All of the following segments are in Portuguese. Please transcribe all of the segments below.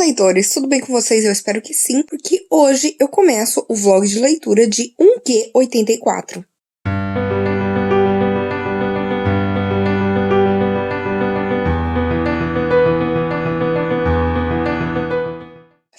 leitores, tudo bem com vocês? Eu espero que sim, porque hoje eu começo o vlog de leitura de 1Q84.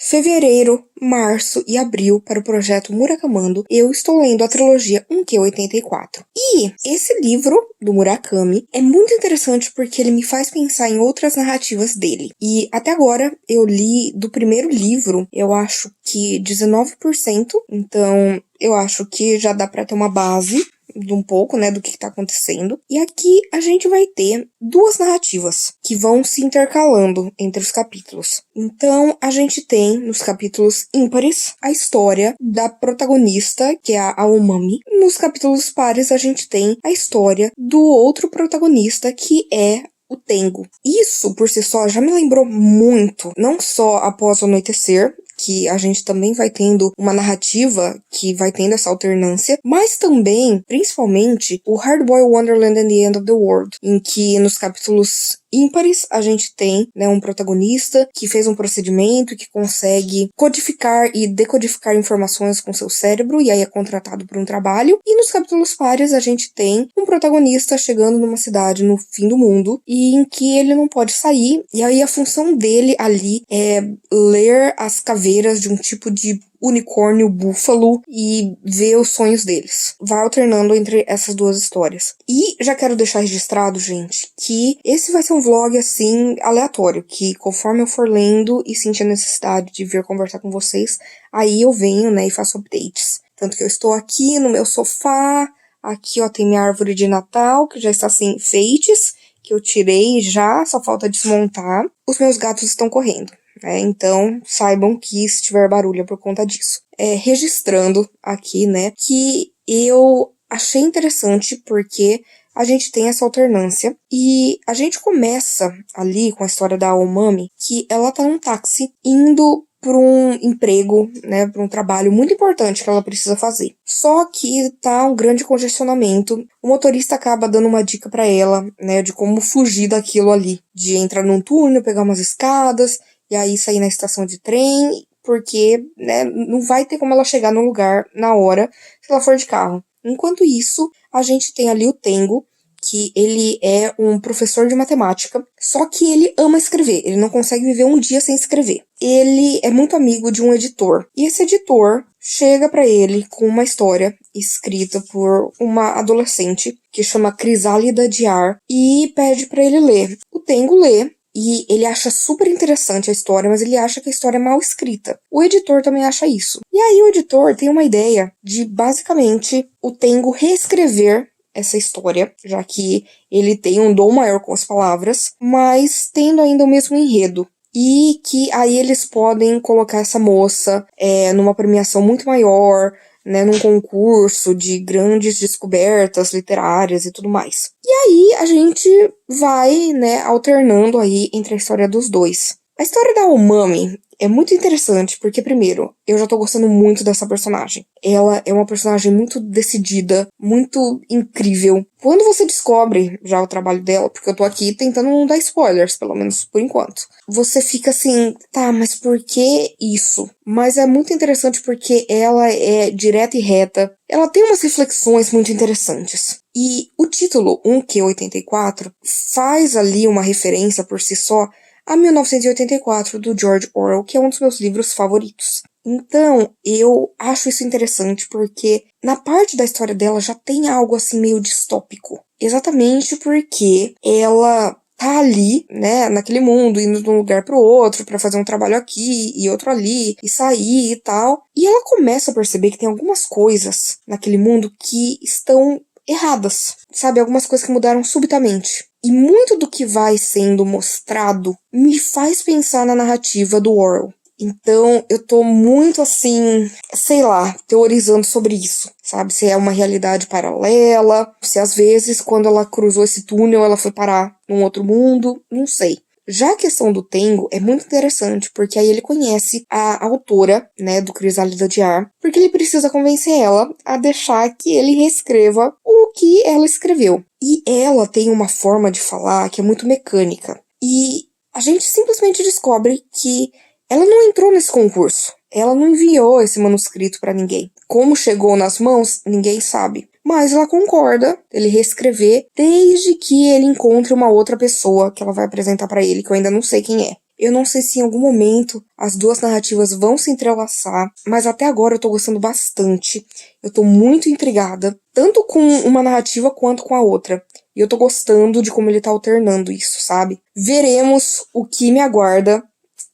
Fevereiro, março e abril para o projeto Murakami, eu estou lendo a trilogia 1Q84. E esse livro do Murakami é muito interessante porque ele me faz pensar em outras narrativas dele. E até agora eu li do primeiro livro, eu acho que 19%, então eu acho que já dá para ter uma base de um pouco, né, do que tá acontecendo. E aqui a gente vai ter duas narrativas que vão se intercalando entre os capítulos. Então, a gente tem, nos capítulos ímpares, a história da protagonista, que é a Aomami. Nos capítulos pares, a gente tem a história do outro protagonista, que é o Tengo. Isso, por si só, já me lembrou muito, não só Após o Anoitecer, que a gente também vai tendo uma narrativa que vai tendo essa alternância, mas também, principalmente, o Hard-Boiled Wonderland and the End of the World, em que nos capítulos ímpares a gente tem, né, um protagonista que fez um procedimento que consegue codificar e decodificar informações com seu cérebro e aí é contratado por um trabalho, e nos capítulos pares a gente tem um protagonista chegando numa cidade no fim do mundo e em que ele não pode sair, e aí a função dele ali é ler as caveiras de um tipo de unicórnio búfalo e ver os sonhos deles. Vai alternando entre essas duas histórias. E já quero deixar registrado, gente, que esse vai ser um vlog, assim, aleatório, que conforme eu for lendo e sentir a necessidade de vir conversar com vocês, aí eu venho, né, e faço updates. Tanto que eu estou aqui no meu sofá, aqui, ó, tem minha árvore de Natal, que já está sem enfeites, que eu tirei já, só falta desmontar. Os meus gatos estão correndo. Então, saibam que se tiver barulho é por conta disso. Registrando aqui, né, que eu achei interessante porque a gente tem essa alternância e a gente começa ali com a história da Aomami, que ela tá num táxi indo para um emprego, né, para um trabalho muito importante que ela precisa fazer. Só que tá um grande congestionamento. O motorista acaba dando uma dica para ela, né, de como fugir daquilo ali, de entrar num túnel, pegar umas escadas e aí sair na estação de trem, porque, né, não vai ter como ela chegar no lugar na hora se ela for de carro. Enquanto isso, a gente tem ali o Tengo, que ele é um professor de matemática, só que ele ama escrever, ele não consegue viver um dia sem escrever. Ele é muito amigo de um editor, e esse editor chega para ele com uma história escrita por uma adolescente que chama Crisálida de Ar e pede para ele ler. O Tengo lê, e ele acha super interessante a história, mas ele acha que a história é mal escrita. O editor também acha isso. E aí o editor tem uma ideia de, basicamente, o Tengo reescrever essa história, já que ele tem um dom maior com as palavras, mas tendo ainda o mesmo enredo. E que aí eles podem colocar essa moça numa premiação muito maior, né, num concurso de grandes descobertas literárias e tudo mais. E aí a gente vai, né, alternando aí entre a história dos dois. A história da Aomami é muito interessante porque, primeiro, eu já tô gostando muito dessa personagem. Ela é uma personagem muito decidida, muito incrível. Quando você descobre já o trabalho dela, porque eu tô aqui tentando não dar spoilers, pelo menos por enquanto, você fica assim, tá, mas por que isso? Mas é muito interessante porque ela é direta e reta. Ela tem umas reflexões muito interessantes. E o título 1Q84 faz ali uma referência por si só a 1984, do George Orwell, que é um dos meus livros favoritos. Então, eu acho isso interessante porque na parte da história dela já tem algo assim meio distópico. Exatamente porque ela tá ali, né, naquele mundo, indo de um lugar pro outro para fazer um trabalho aqui e outro ali, e sair e tal. E ela começa a perceber que tem algumas coisas naquele mundo que estão erradas, sabe? Algumas coisas que mudaram subitamente. E muito do que vai sendo mostrado me faz pensar na narrativa do Orwell. Então, eu tô muito assim, sei lá, teorizando sobre isso, sabe? Se é uma realidade paralela, se às vezes, quando ela cruzou esse túnel, ela foi parar num outro mundo, não sei. Já a questão do Tengo é muito interessante, porque aí ele conhece a autora, né, do Crisálida de Ar, porque ele precisa convencer ela a deixar que ele reescreva o que ela escreveu. E ela tem uma forma de falar que é muito mecânica. E a gente simplesmente descobre que ela não entrou nesse concurso. Ela não enviou esse manuscrito pra ninguém. Como chegou nas mãos, ninguém sabe. Mas ela concorda ele reescrever desde que ele encontre uma outra pessoa que ela vai apresentar pra ele, que eu ainda não sei quem é. Eu não sei se em algum momento as duas narrativas vão se entrelaçar, mas até agora eu tô gostando bastante. Eu tô muito intrigada, tanto com uma narrativa quanto com a outra. E eu tô gostando de como ele tá alternando isso, sabe? Veremos o que me aguarda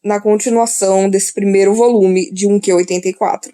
na continuação desse primeiro volume de 1Q84.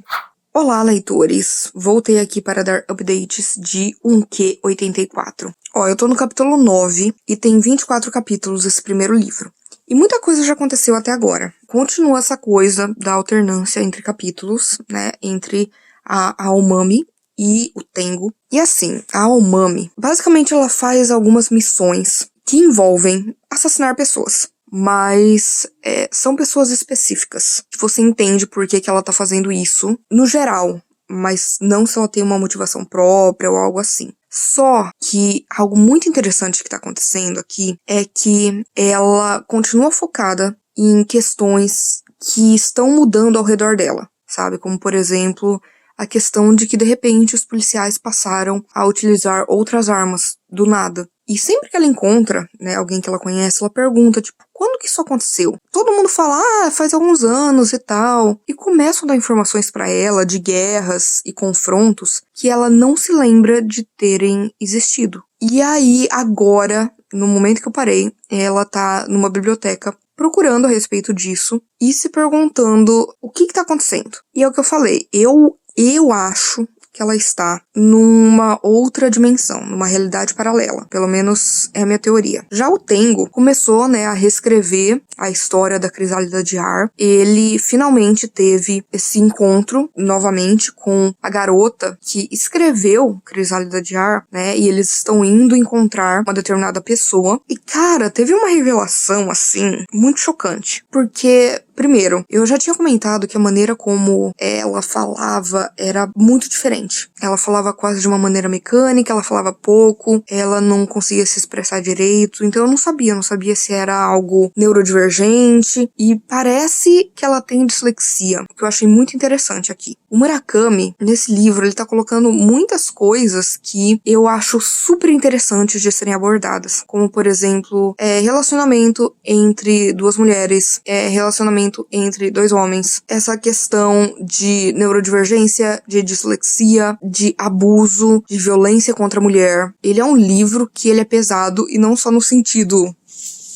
Olá, leitores! Voltei aqui para dar updates de 1Q84. Eu tô no capítulo 9 e tem 24 capítulos esse primeiro livro. E muita coisa já aconteceu até agora. Continua essa coisa da alternância entre capítulos, né? Entre a Aomami e o Tengo. E assim, a Aomami, basicamente ela faz algumas missões que envolvem assassinar pessoas. Mas são pessoas específicas. Você entende por que ela tá fazendo isso no geral, mas não se ela tem uma motivação própria ou algo assim. Só que algo muito interessante que tá acontecendo aqui é que ela continua focada em questões que estão mudando ao redor dela, sabe? Como, por exemplo, a questão de que, de repente, os policiais passaram a utilizar outras armas do nada. E sempre que ela encontra, né, alguém que ela conhece, ela pergunta, tipo, quando que isso aconteceu? Todo mundo fala, faz alguns anos e tal. E começam a dar informações pra ela de guerras e confrontos que ela não se lembra de terem existido. E aí, agora, no momento que eu parei, ela tá numa biblioteca procurando a respeito disso e se perguntando o que tá acontecendo. E é o que eu falei, eu acho que ela está numa outra dimensão, numa realidade paralela. Pelo menos é a minha teoria. Já o Tengo começou, né, a reescrever a história da Crisálida de Ar. Ele finalmente teve esse encontro novamente com a garota que escreveu Crisálida de Ar, né, e eles estão indo encontrar uma determinada pessoa. E, cara, teve uma revelação, assim, muito chocante. Porque, primeiro, eu já tinha comentado que a maneira como ela falava era muito diferente. Ela falava quase de uma maneira mecânica, ela falava pouco, ela não conseguia se expressar direito, então eu não sabia se era algo neurodivergente, e parece que ela tem dislexia, que eu achei muito interessante aqui. O Murakami, nesse livro, ele tá colocando muitas coisas que eu acho super interessantes de serem abordadas, como, por exemplo, relacionamento entre duas mulheres, relacionamento entre dois homens, essa questão de neurodivergência, de dislexia, de abuso, de violência contra a mulher. Ele é um livro que ele é pesado, e não só no sentido,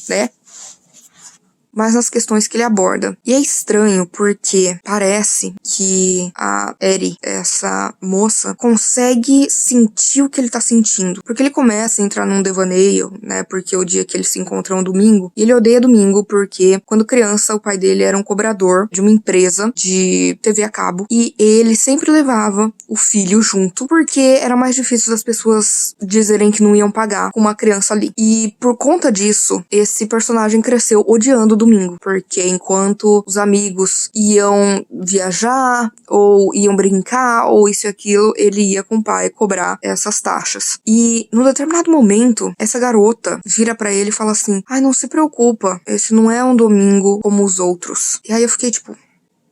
né, mas nas questões que ele aborda. E é estranho porque parece que a Eri, essa moça, consegue sentir o que ele tá sentindo. Porque ele começa a entrar num devaneio, né, porque o dia que eles se encontram é um domingo, e ele odeia domingo porque quando criança o pai dele era um cobrador de uma empresa de TV a cabo, e ele sempre levava o filho junto, porque era mais difícil das pessoas dizerem que não iam pagar com uma criança ali. E por conta disso, esse personagem cresceu odiando domingo, porque enquanto os amigos iam viajar, ou iam brincar, ou isso e aquilo, ele ia com o pai cobrar essas taxas. E num determinado momento, essa garota vira pra ele e fala assim, não se preocupa, esse não é um domingo como os outros. E aí eu fiquei tipo...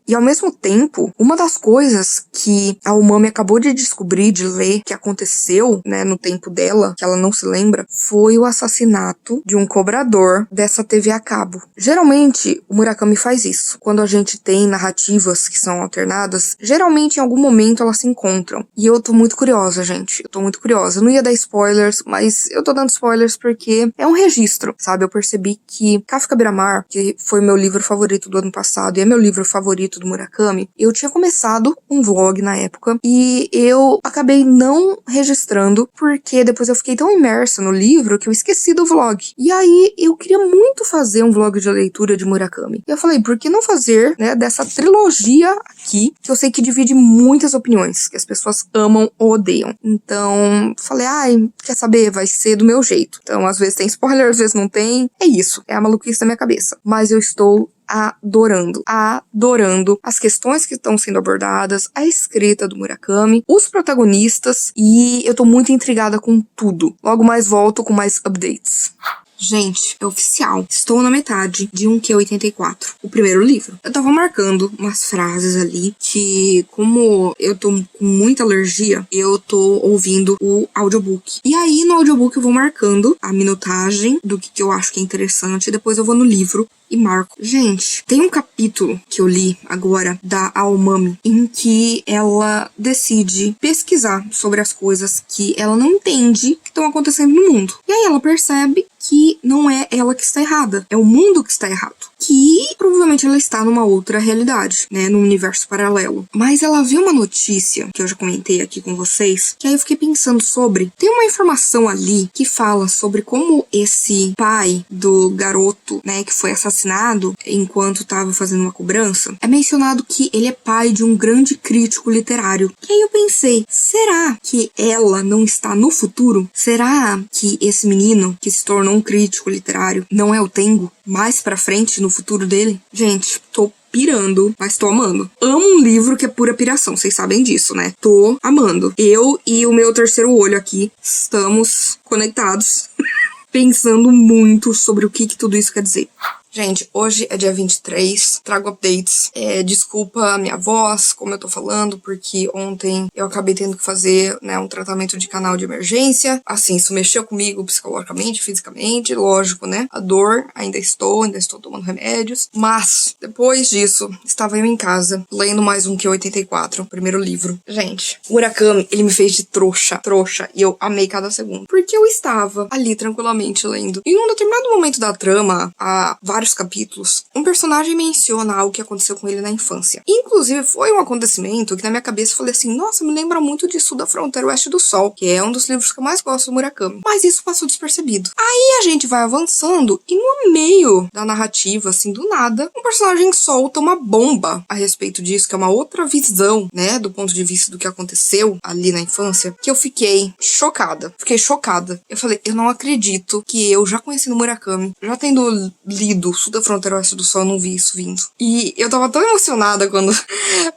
E ao mesmo tempo, uma das coisas que a Umami acabou de descobrir, de ler, que aconteceu, né, no tempo dela, que ela não se lembra, foi o assassinato de um cobrador dessa TV a cabo. Geralmente, o Murakami faz isso. Quando a gente tem narrativas que são alternadas, geralmente em algum momento elas se encontram. E eu tô muito curiosa, gente. Eu tô muito curiosa. Eu não ia dar spoilers, mas eu tô dando spoilers porque é um registro, sabe? Eu percebi que Kafka Beiramar, que foi meu livro favorito do ano passado e é meu livro favorito do Murakami, eu tinha começado um vlog na época e eu acabei não registrando porque depois eu fiquei tão imersa no livro que eu esqueci do vlog. E aí eu queria muito fazer um vlog de leitura de Murakami. E eu falei, por que não fazer, né, dessa trilogia aqui, que eu sei que divide muitas opiniões, que as pessoas amam ou odeiam. Então, falei, quer saber? Vai ser do meu jeito. Então, às vezes tem spoiler, às vezes não tem. É isso, é a maluquice da minha cabeça. Mas eu estou adorando as questões que estão sendo abordadas, a escrita do Murakami, os protagonistas, e eu tô muito intrigada com tudo. Logo mais volto com mais updates. Gente, é oficial. Estou na metade de 1Q84, o primeiro livro. Eu tava marcando umas frases ali que, como eu tô com muita alergia, eu tô ouvindo o audiobook. E aí, no audiobook, eu vou marcando a minutagem do que eu acho que é interessante. Depois eu vou no livro e marco. Gente, tem um capítulo que eu li agora da Aomami em que ela decide pesquisar sobre as coisas que ela não entende que estão acontecendo no mundo. E aí ela percebe que não é ela que está errada, é o mundo que está errado. Que provavelmente ela está numa outra realidade, né, num universo paralelo. Mas ela viu uma notícia, que eu já comentei aqui com vocês, que aí eu fiquei pensando sobre. Tem uma informação ali que fala sobre como esse pai do garoto, né, que foi assassinado enquanto estava fazendo uma cobrança, é mencionado que ele é pai de um grande crítico literário. E aí eu pensei, será que ela não está no futuro? Será que esse menino que se tornou um crítico literário não é o Tengo? Mais pra frente, no futuro dele? Gente, tô pirando, mas tô amando. Amo um livro que é pura piração, vocês sabem disso, né? Tô amando. Eu e o meu terceiro olho aqui estamos conectados, pensando muito sobre o que tudo isso quer dizer. Gente, hoje é dia 23, trago updates. Desculpa a minha voz, como eu tô falando, porque ontem eu acabei tendo que fazer, né, um tratamento de canal de emergência. Assim, isso mexeu comigo psicologicamente, fisicamente, lógico, né? A dor, ainda estou tomando remédios. Mas, depois disso, estava eu em casa, lendo mais um Q84, o primeiro livro. Gente, o Murakami, ele me fez de trouxa, e eu amei cada segundo. Porque eu estava ali tranquilamente lendo. E num determinado momento da trama, vários capítulos, um personagem menciona algo que aconteceu com ele na infância. Inclusive, foi um acontecimento que na minha cabeça eu falei assim, nossa, me lembra muito de Sul da Fronteira Oeste do Sol, que é um dos livros que eu mais gosto do Murakami. Mas isso passou despercebido. Aí a gente vai avançando e no meio da narrativa, assim, do nada, um personagem solta uma bomba a respeito disso, que é uma outra visão, né, do ponto de vista do que aconteceu ali na infância, que eu fiquei chocada. Eu falei, eu não acredito que eu já conhecendo Murakami, já tendo lido Sul da Fronteira Oeste do Sol, eu não vi isso vindo. E eu tava tão emocionada quando...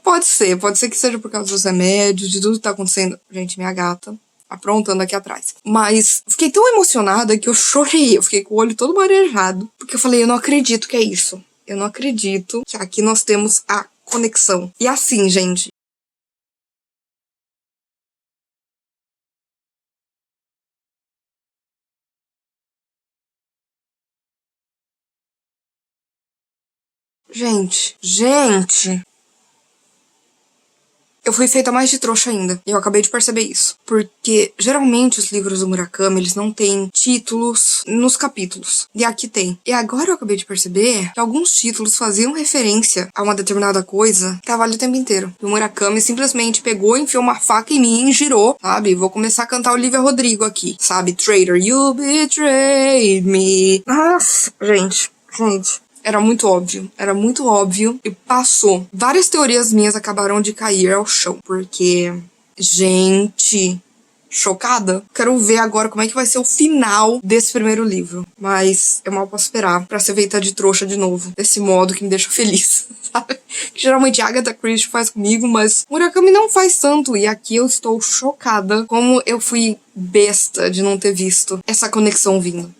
Pode ser que seja por causa dos remédios, de tudo que tá acontecendo. Gente, minha gata aprontando aqui atrás. Mas fiquei tão emocionada que eu chorei. Eu fiquei com o olho todo marejado. Porque eu falei, eu não acredito que é isso. Eu não acredito que aqui nós temos a conexão. E assim, gente, Gente, eu fui feita mais de trouxa ainda. E eu acabei de perceber isso. Porque, geralmente, os livros do Murakami, eles não têm títulos nos capítulos. E aqui tem. E agora eu acabei de perceber que alguns títulos faziam referência a uma determinada coisa que tava ali o tempo inteiro. E o Murakami simplesmente pegou, enfiou uma faca em mim e girou, sabe? Vou começar a cantar Olivia Rodrigo aqui, sabe? Traitor, you betrayed me. Nossa, gente. Era muito óbvio e passou. Várias teorias minhas acabaram de cair ao chão, porque, gente, chocada. Quero ver agora como é que vai ser o final desse primeiro livro, mas eu mal posso esperar pra ser feita de trouxa de novo, desse modo que me deixa feliz, sabe? Que geralmente a Agatha Christie faz comigo, mas Murakami não faz tanto, e aqui eu estou chocada como eu fui besta de não ter visto essa conexão vindo.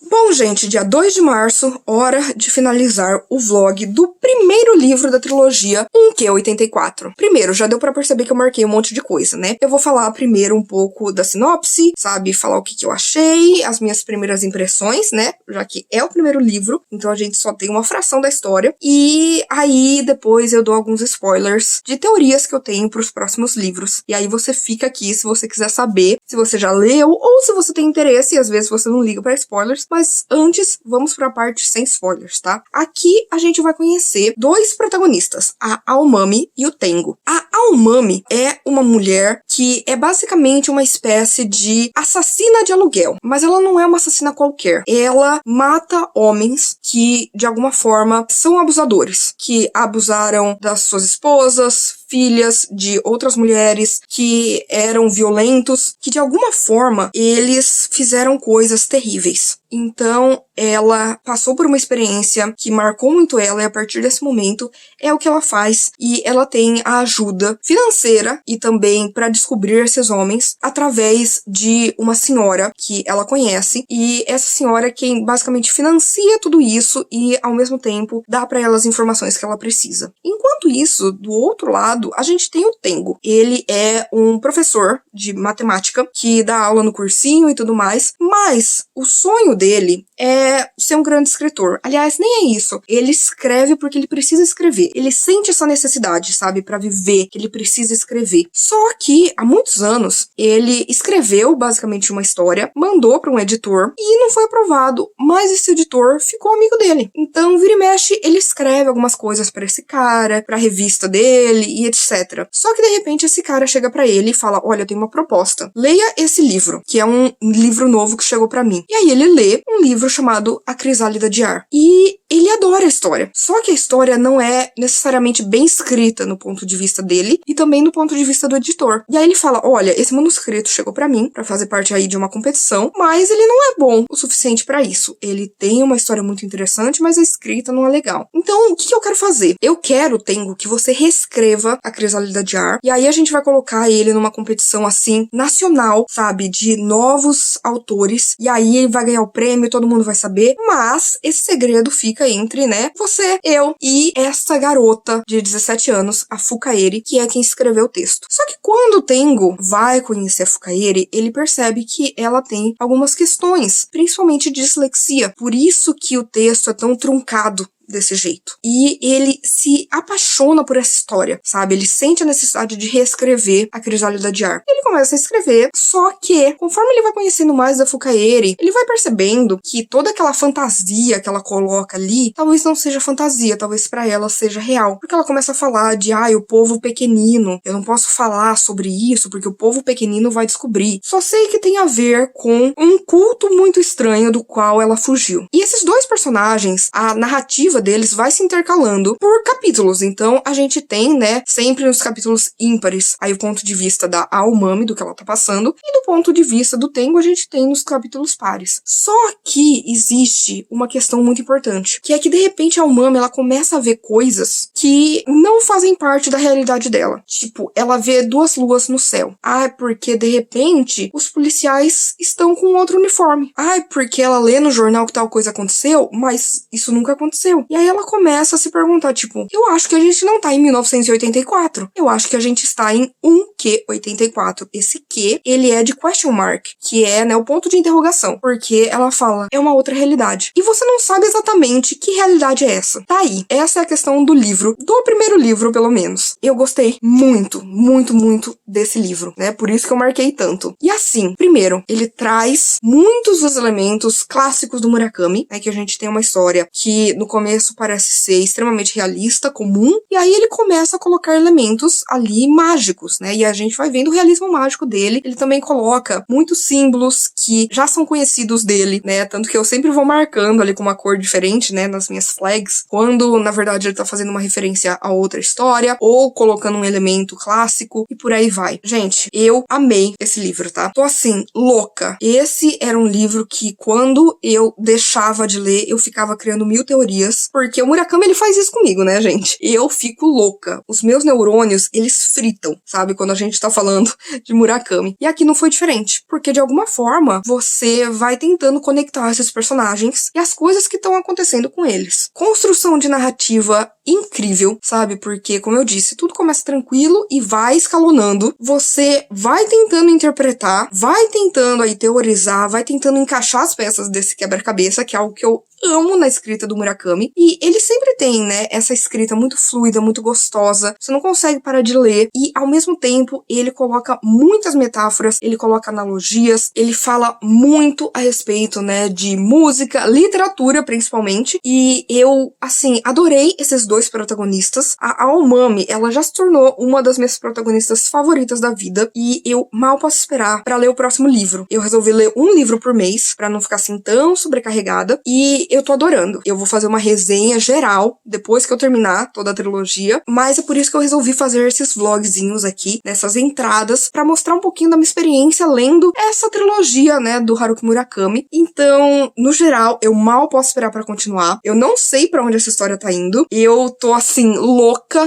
Bom, gente, dia 2 de março, hora de finalizar o vlog do primeiro livro da trilogia 1Q84. Primeiro, já deu pra perceber que eu marquei um monte de coisa, né? Eu vou falar primeiro um pouco da sinopse, sabe? Falar o que eu achei, as minhas primeiras impressões, né? Já que é o primeiro livro, então a gente só tem uma fração da história. E aí, depois eu dou alguns spoilers de teorias que eu tenho pros próximos livros. E aí você fica aqui se você quiser saber se você já leu ou se você tem interesse, e às vezes você não liga pra spoilers, mas antes, vamos pra parte sem spoilers, tá? Aqui a gente vai conhecer dois protagonistas, a Aomami e o Tengo. A Aomami é uma mulher que é basicamente uma espécie de assassina de aluguel, mas ela não é uma assassina qualquer. Ela mata homens que, de alguma forma, são abusadores, que abusaram das suas esposas, filhas de outras mulheres que eram violentos, que de alguma forma eles fizeram coisas terríveis. Então, ela passou por uma experiência que marcou muito ela e a partir desse momento é o que ela faz e ela tem a ajuda financeira e também para descobrir esses homens através de uma senhora que ela conhece e essa senhora é quem basicamente financia tudo isso e ao mesmo tempo dá para ela as informações que ela precisa. Enquanto isso, do outro lado, a gente tem o Tengo. Ele é um professor de matemática que dá aula no cursinho e tudo mais, mas o sonho dele é ser um grande escritor. Aliás, nem é isso. Ele escreve porque ele precisa escrever. Ele sente essa necessidade, sabe, pra viver, que ele precisa escrever. Só que, há muitos anos, ele escreveu basicamente uma história, mandou pra um editor e não foi aprovado, mas esse editor ficou amigo dele. Então, vira e mexe, ele escreve algumas coisas pra esse cara, pra revista dele e etc. Só que, de repente, esse cara chega pra ele e fala, olha, eu tenho uma proposta. Leia esse livro, que é um livro novo que chegou pra mim. E aí ele lê um livro chamado A Crisálida de Ar. E ele adora a história. Só que a história não é necessariamente bem escrita no ponto de vista dele e também no ponto de vista do editor. E aí ele fala, olha, esse manuscrito chegou pra mim pra fazer parte aí de uma competição, mas ele não é bom o suficiente pra isso. Ele tem uma história muito interessante, mas a escrita não é legal. Então, o que eu quero fazer? Eu quero, Tengo, que você reescreva A Crisálida de Ar e aí a gente vai colocar ele numa competição assim, nacional, sabe, de novos autores e aí ele vai ganhar o prêmio, todo mundo vai saber, mas esse segredo fica entre, né, você, eu e esta garota de 17 anos, a Fukaeri, que é quem escreveu o texto. Só que quando o Tengo vai conhecer a Fukaeri, ele percebe que ela tem algumas questões, principalmente de dislexia, por isso que o texto é tão truncado desse jeito. E ele se apaixona por essa história, sabe? Ele sente a necessidade de reescrever A Crisálida de Ar. Ele começa a escrever, só que, conforme ele vai conhecendo mais da Fukaeri, ele vai percebendo que toda aquela fantasia que ela coloca ali, talvez não seja fantasia, talvez pra ela seja real. Porque ela começa a falar de, o povo pequenino, eu não posso falar sobre isso, porque o povo pequenino vai descobrir. Só sei que tem a ver com um culto muito estranho do qual ela fugiu. E esses dois personagens, a narrativa deles vai se intercalando por capítulos. Então, a gente tem, né, sempre nos capítulos ímpares, aí o ponto de vista da Aomami, do que ela tá passando, e do ponto de vista do Tengo, a gente tem nos capítulos pares. Só que existe uma questão muito importante, que é que, de repente, a Aomami, ela começa a ver coisas que não fazem parte da realidade dela. Tipo, ela vê duas luas no céu. Porque, de repente, os policiais estão com outro uniforme. Porque ela lê no jornal que tal coisa aconteceu, mas isso nunca aconteceu. E aí ela começa a se perguntar, tipo, eu acho que a gente não tá em 1984. Eu acho que a gente está em um Q84. Esse Q, ele é de question mark, que é, né, o ponto de interrogação. Porque ela fala, é uma outra realidade. E você não sabe exatamente que realidade é essa. Tá aí. Essa é a questão do livro. Do primeiro livro, pelo menos. Eu gostei muito, muito, muito desse livro, né? Por isso que eu marquei tanto. E assim, primeiro, ele traz muitos dos elementos clássicos do Murakami, né? Que a gente tem uma história que no começo parece ser extremamente realista, comum, e aí ele começa a colocar elementos ali mágicos, né? E a gente vai vendo o realismo mágico dele. Ele também coloca muitos símbolos que já são conhecidos dele, né? Tanto que eu sempre vou marcando ali com uma cor diferente, né? Nas minhas flags, quando na verdade ele tá fazendo uma referência a outra história, ou colocando um elemento clássico, e por aí vai. Gente, eu amei esse livro, tá? Tô assim, louca. Esse era um livro que quando eu deixava de ler, eu ficava criando mil teorias, porque o Murakami, ele faz isso comigo, né, gente? Eu fico louca. Os meus neurônios, eles fritam, sabe? Quando a gente tá falando de Murakami. E aqui não foi diferente, porque de alguma forma, você vai tentando conectar esses personagens e as coisas que estão acontecendo com eles. Construção de narrativa incrível, sabe? Porque, como eu disse, tudo começa tranquilo e vai escalonando. Você vai tentando interpretar, vai tentando aí teorizar, vai tentando encaixar as peças desse quebra-cabeça, que é algo que eu amo na escrita do Murakami. E ele sempre tem, né, essa escrita muito fluida, muito gostosa. Você não consegue parar de ler. E, ao mesmo tempo, ele coloca muitas metáforas, ele coloca analogias, ele fala muito a respeito, né, de música, literatura, principalmente. E eu, assim, adorei esses dois protagonistas. A Aomami, ela já se tornou uma das minhas protagonistas favoritas da vida. E eu mal posso esperar pra ler o próximo livro. Eu resolvi ler um livro por mês, pra não ficar assim tão sobrecarregada. E eu tô adorando. Eu vou fazer uma resenha resenha geral, depois que eu terminar toda a trilogia, mas é por isso que eu resolvi fazer esses vlogzinhos aqui, nessas entradas, pra mostrar um pouquinho da minha experiência lendo essa trilogia, né, do Haruki Murakami. Então, no geral, eu mal posso esperar pra continuar. Eu não sei pra onde essa história tá indo. Eu tô, assim, louca,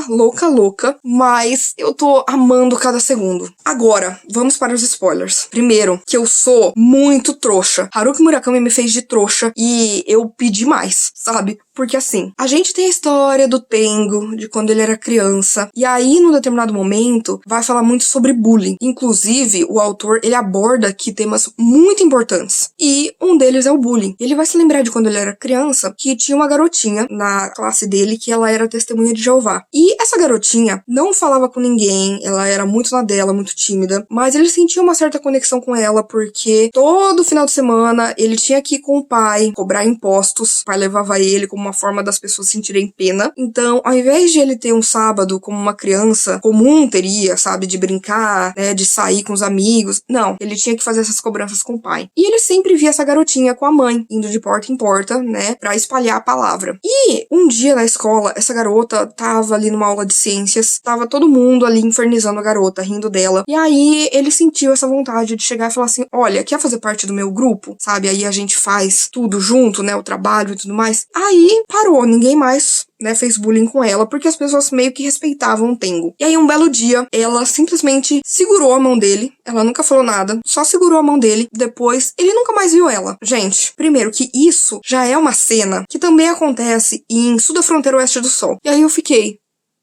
mas eu tô amando cada segundo. Agora, vamos para os spoilers. Primeiro, que eu sou muito trouxa. Haruki Murakami me fez de trouxa e eu pedi mais, sabe? Porque assim, a gente tem a história do Tengo, de quando ele era criança, e aí, num determinado momento, vai falar muito sobre bullying. Inclusive, o autor, ele aborda aqui temas muito importantes. E um deles é o bullying. Ele vai se lembrar de quando ele era criança, que tinha uma garotinha na classe dele, que ela era testemunha de Jeová. E essa garotinha não falava com ninguém, ela era muito na dela, muito tímida, mas ele sentia uma certa conexão com ela, porque todo final de semana ele tinha que ir com o pai, cobrar impostos. O pai levava ele como uma forma das pessoas sentirem pena. Então, ao invés de ele ter um sábado como uma criança comum teria, sabe, de brincar, né, de sair com os amigos, não, ele tinha que fazer essas cobranças com o pai. E ele sempre via essa garotinha com a mãe, indo de porta em porta, né, pra espalhar a palavra. E um dia na escola, essa garota tava ali numa aula de ciências, tava todo mundo ali infernizando a garota, rindo dela. E aí ele sentiu essa vontade de chegar e falar assim: olha, quer fazer parte do meu grupo? Sabe, aí a gente faz tudo junto, né, o trabalho e tudo mais. Aí parou, ninguém mais, né, fez bullying com ela, porque as pessoas meio que respeitavam o Tengo. E aí um belo dia, ela simplesmente segurou a mão dele, ela nunca falou nada, só segurou a mão dele, depois ele nunca mais viu ela. Gente, primeiro que isso já é uma cena que também acontece em Sul da Fronteira Oeste do Sol. E aí eu fiquei...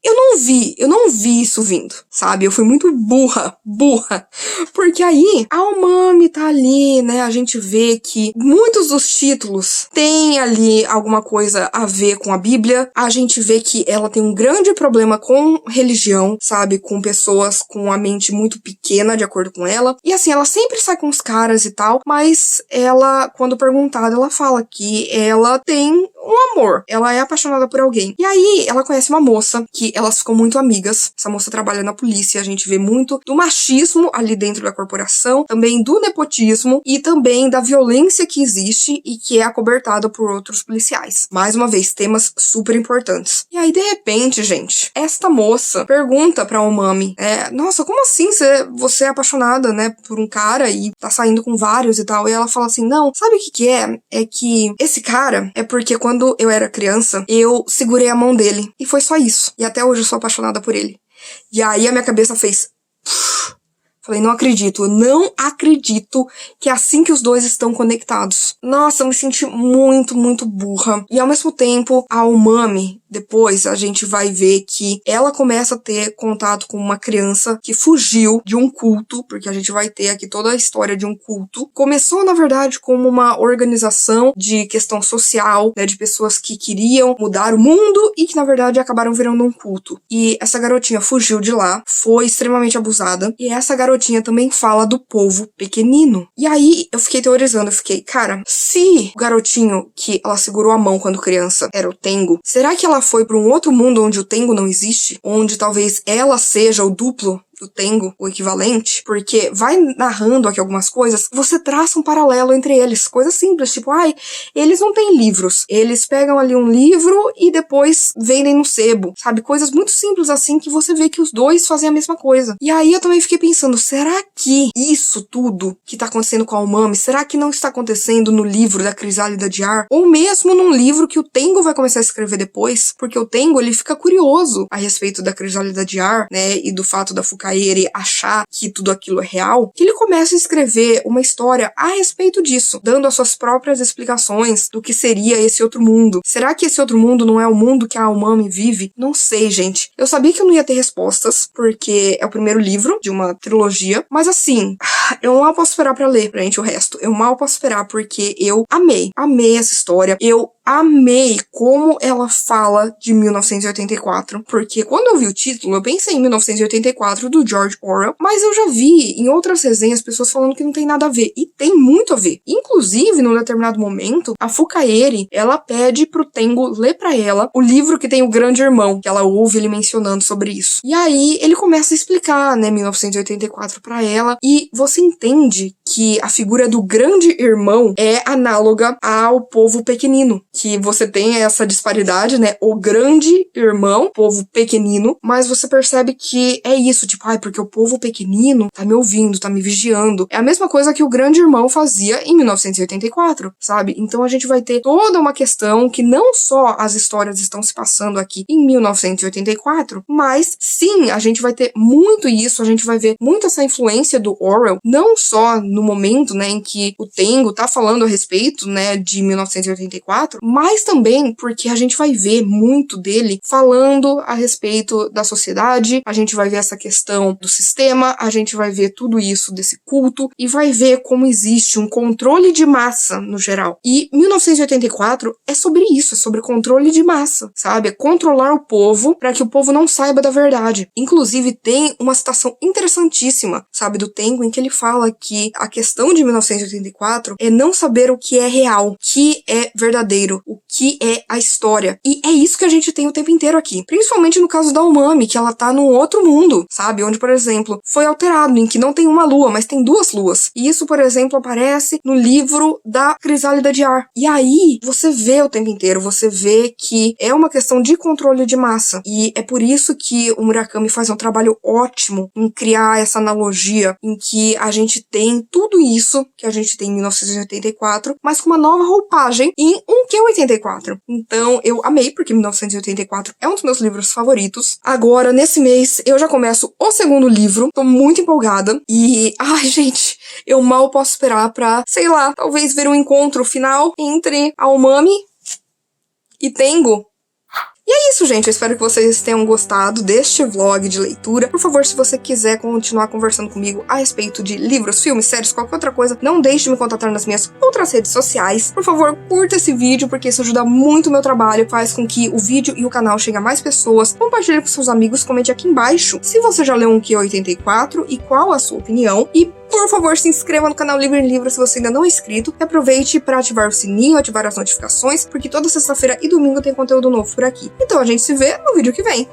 Eu não vi isso vindo, sabe? Eu fui muito burra. Porque aí, a Umami tá ali, né? A gente vê que muitos dos títulos têm ali alguma coisa a ver com a Bíblia. A gente vê que ela tem um grande problema com religião, sabe? Com pessoas com a mente muito pequena, de acordo com ela. E assim, ela sempre sai com os caras e tal, mas ela, quando perguntada, ela fala que ela tem um amor. Ela é apaixonada por alguém. E aí, ela conhece uma moça que elas ficam muito amigas. Essa moça trabalha na polícia, a gente vê muito do machismo ali dentro da corporação, também do nepotismo e também da violência que existe e que é acobertada por outros policiais. Mais uma vez, temas super importantes. E aí, de repente, gente, esta moça pergunta pra Umami, nossa, como assim você é apaixonada, né, por um cara e tá saindo com vários e tal? E ela fala assim, não, sabe o que é? É que esse cara é porque quando eu era criança, eu segurei a mão dele. E foi só isso. E até hoje eu sou apaixonada por ele. E aí a minha cabeça fez... Falei, não acredito que é assim que os dois estão conectados. Nossa, eu me senti muito burra. E ao mesmo tempo, a Umami, depois a gente vai ver que ela começa a ter contato com uma criança que fugiu de um culto, porque a gente vai ter aqui toda a história de um culto. Começou, na verdade, como uma organização de questão social, né, de pessoas que queriam mudar o mundo e que, na verdade, acabaram virando um culto. E essa garotinha fugiu de lá, foi extremamente abusada, e essa garotinha também fala do povo pequenino. E aí, eu fiquei teorizando, eu fiquei, cara, se o garotinho que ela segurou a mão quando criança era o Tengo, será que ela foi para um outro mundo onde o Tengo não existe? Onde talvez ela seja o duplo do Tengo, o equivalente, porque vai narrando aqui algumas coisas, você traça um paralelo entre eles, coisas simples, tipo, eles não têm livros, eles pegam ali um livro e depois vendem no sebo, sabe, coisas muito simples assim que você vê que os dois fazem a mesma coisa. E aí eu também fiquei pensando, será que isso tudo que tá acontecendo com a Umami, será que não está acontecendo no livro da Crisálida de Ar, ou mesmo num livro que o Tengo vai começar a escrever depois, porque o Tengo, ele fica curioso a respeito da Crisálida de Ar, né, e do fato da Fukaeri achar que tudo aquilo é real, que ele começa a escrever uma história a respeito disso, dando as suas próprias explicações do que seria esse outro mundo. Será que esse outro mundo não é o mundo que a Umami vive? Não sei, gente. Eu sabia que eu não ia ter respostas, porque é o primeiro livro de uma trilogia, mas assim, eu mal posso esperar pra ler, gente, o resto. Eu mal posso esperar, porque eu amei essa história. Eu amei como ela fala de 1984, porque quando eu vi o título, eu pensei em 1984 do George Orwell, mas eu já vi em outras resenhas pessoas falando que não tem nada a ver, e tem muito a ver. Inclusive, num determinado momento, a Fukaeri, ela pede pro Tengo ler pra ela o livro que tem o Grande Irmão, que ela ouve ele mencionando sobre isso. E aí, ele começa a explicar, né, 1984 pra ela, e você entende que a figura do grande irmão é análoga ao povo pequenino, que você tem essa disparidade, né? O grande irmão, povo pequenino, mas você percebe que é isso, tipo, porque o povo pequenino tá me ouvindo, tá me vigiando. É a mesma coisa que o grande irmão fazia em 1984, sabe? Então a gente vai ter toda uma questão que não só as histórias estão se passando aqui em 1984, mas sim, a gente vai ter muito isso, a gente vai ver muito essa influência do Orwell, não só no momento, né, em que o Tengo tá falando a respeito, né, de 1984, mas também porque a gente vai ver muito dele falando a respeito da sociedade, a gente vai ver essa questão do sistema, a gente vai ver tudo isso desse culto e vai ver como existe um controle de massa no geral. E 1984 é sobre isso, é sobre controle de massa, sabe? É controlar o povo para que o povo não saiba da verdade. Inclusive tem uma citação interessantíssima, sabe, do Tengo, em que ele fala que a questão de 1984 é não saber o que é real, o que é verdadeiro, o que é a história. E é isso que a gente tem o tempo inteiro aqui. Principalmente no caso da Umami, que ela tá num outro mundo, sabe? Onde, por exemplo, foi alterado, em que não tem uma lua, mas tem duas luas. E isso, por exemplo, aparece no livro da Crisálida de Ar. E aí, você vê o tempo inteiro, você vê que é uma questão de controle de massa. E é por isso que o Murakami faz um trabalho ótimo em criar essa analogia em que a gente tem tudo isso que a gente tem em 1984, mas com uma nova roupagem em um Q84. Então, eu amei, porque 1984 é um dos meus livros favoritos. Agora, nesse mês, eu já começo o segundo livro, tô muito empolgada e, gente, eu mal posso esperar pra, sei lá, talvez ver um encontro final entre a Umami e Tengo. E é isso, gente. Eu espero que vocês tenham gostado deste vlog de leitura. Por favor, se você quiser continuar conversando comigo a respeito de livros, filmes, séries, qualquer outra coisa, não deixe de me contatar nas minhas outras redes sociais. Por favor, curta esse vídeo, porque isso ajuda muito o meu trabalho, faz com que o vídeo e o canal cheguem a mais pessoas. Compartilhe com seus amigos, comente aqui embaixo se você já leu um Q84 e qual a sua opinião. E por favor, se inscreva no canal Livro em Livro se você ainda não é inscrito. E aproveite para ativar o sininho, ativar as notificações, porque toda sexta-feira e domingo tem conteúdo novo por aqui. Então a gente se vê no vídeo que vem.